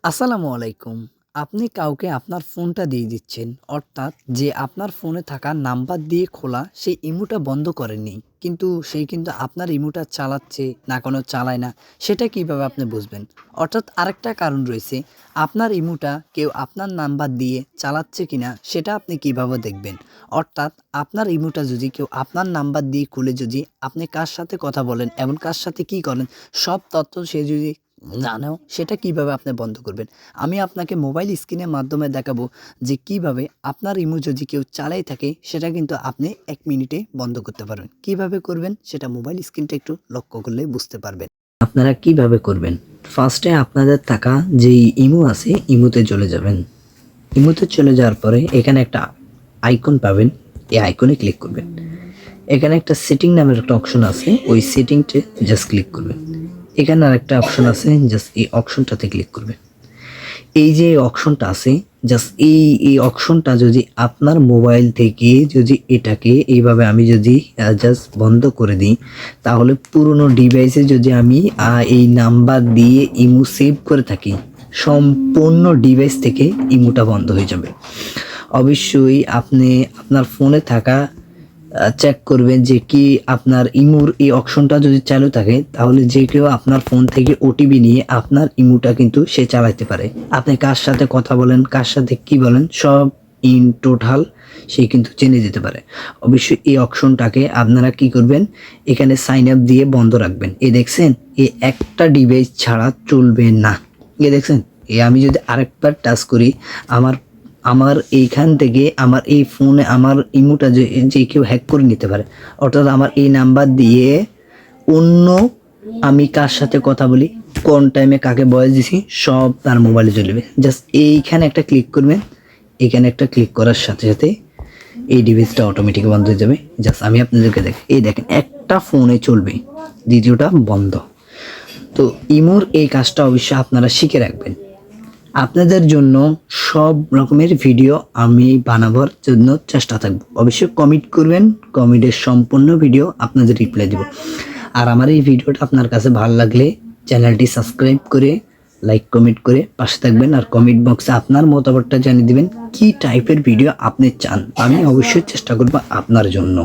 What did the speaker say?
আসসালামু আলাইকুম। আপনি কাউকে আপনার ফোনটা দিয়ে দিচ্ছেন। অর্থাৎ যে আপনার ফোনে থাকা নাম্বার দিয়ে খোলা সেই ইমোটা বন্ধ করেননি। কিন্তু সে কিন্তু আপনার ইমোটা চালাচ্ছে না কোনো চালায় না। সেটা কিভাবে আপনি বুঝবেন? অর্থাৎ আরেকটা কারণ রয়েছে। আপনার ইমোটা কেউ আপনার নাম্বার দিয়ে চালাচ্ছে কিনা সেটা আপনি কিভাবে দেখবেন? অর্থাৎ আপনার ইমোটা যদি কেউ আপনার নাম্বার দিয়ে খুলে যদি আপনি কার সাথে কথা বলেন এবং কার সাথে কি করেন সব তথ্য সে যদি জানেও সেটা কিভাবে আপনি বন্ধ করবেন? আমি আপনাকে মোবাইল স্ক্রিনের মাধ্যমে দেখাবো যে কিভাবে আপনার ইমো যদি কেউ চালায় থাকে সেটা কিন্তু আপনি ১ মিনিটে বন্ধ করতে পারবেন। কিভাবে করবেন সেটা মোবাইল স্ক্রিনটা একটু লক্ষ্য করলেই বুঝতে পারবেন। আপনারা কিভাবে করবেন? ফার্স্টে আপনাদের থাকা যেই ইমো আছে ইমোতে চলে যাবেন। ইমোতে চলে যাওয়ার পরে এখানে একটা আইকন পাবেন। এই আইকনে ক্লিক করবেন। এখানে একটা সেটিং নামের একটা অপশন আছে। ওই সেটিংটে জাস্ট ক্লিক করবেন। এখানে আরেকটা অপশন আছে, জাস্ট এই অপশনটাতে ক্লিক করবেন। এই যে অপশনটা আছে জাস্ট এই অপশনটা যদি আপনার মোবাইল থেকে যদি এটাকে এইভাবে আমি যদি জাস্ট বন্ধ করে দিই, তাহলে পুরনো ডিভাইসে যদি আমি এই নাম্বার দিয়ে ইমো সেভ করে থাকি, সম্পূর্ণ ডিভাইস থেকে ইমোটা বন্ধ হয়ে যাবে। অবশ্যই আপনি আপনার ফোনে থাকা চেক করবেন যে কি আপনার ইমোর এই অপশনটা যদি চালু থাকে, তাহলে যে কেউ আপনার ফোন থেকে ওটিপি নিয়ে আপনার ইমোটা কিন্তু সে চালাতে পারে। আপনি কার সাথে কথা বলেন, কার সাথে কি বলেন সব ইন টোটাল সে কিন্তু জেনে যেতে পারে। অবশ্যই এই অপশনটাকে আপনারা কি করবেন, এখানে সাইন আপ দিয়ে বন্ধ রাখবেন। দেখছেন এই একটা ডিভাইস ছাড়া চলবে না। দেখছেন আমি যদি আরেকবার টাচ করি, আমার আমার এইখান থেকে আমার এই ফোনে আমার ইমোটা যে কেউ হ্যাক করে নিতে পারে। অর্থাৎ আমার এই নাম্বার দিয়ে অন্য আমি কার সাথে কথা বলি, কোন টাইমে কাকে ভয়েস দিছি সব তার মোবাইলে চলবে। জাস্ট এইখানে একটা ক্লিক করবেন। এখানে একটা ক্লিক করার সাথে সাথে এই ডিভাইসটা অটোমেটিক বন্ধ হয়ে যাবে। জাস্ট আমি আপনাদেরকে দেখেন একটা ফোনে চলবে, দ্বিতীয়টা বন্ধ। তো ইমোর এই কাজটা অবশ্যই আপনারা শিখে রাখবেন। আপনাদের জন্য সব রকমের ভিডিও আমি বানাবার জন্য চেষ্টা থাকবো। অবশ্যই কমেন্ট করবেন, কমেন্টের সম্পূর্ণ ভিডিও আপনাদের রিপ্লাই দেব। আর আমার এই ভিডিওটা আপনার কাছে ভালো লাগলে চ্যানেলটি সাবস্ক্রাইব করে লাইক কমেন্ট করে পাশে থাকবেন। আর কমেন্ট বক্সে আপনার মতামতটা জানিয়ে দিবেন কি টাইপের ভিডিও আপনি চান। আমি অবশ্যই চেষ্টা করব আপনার জন্য।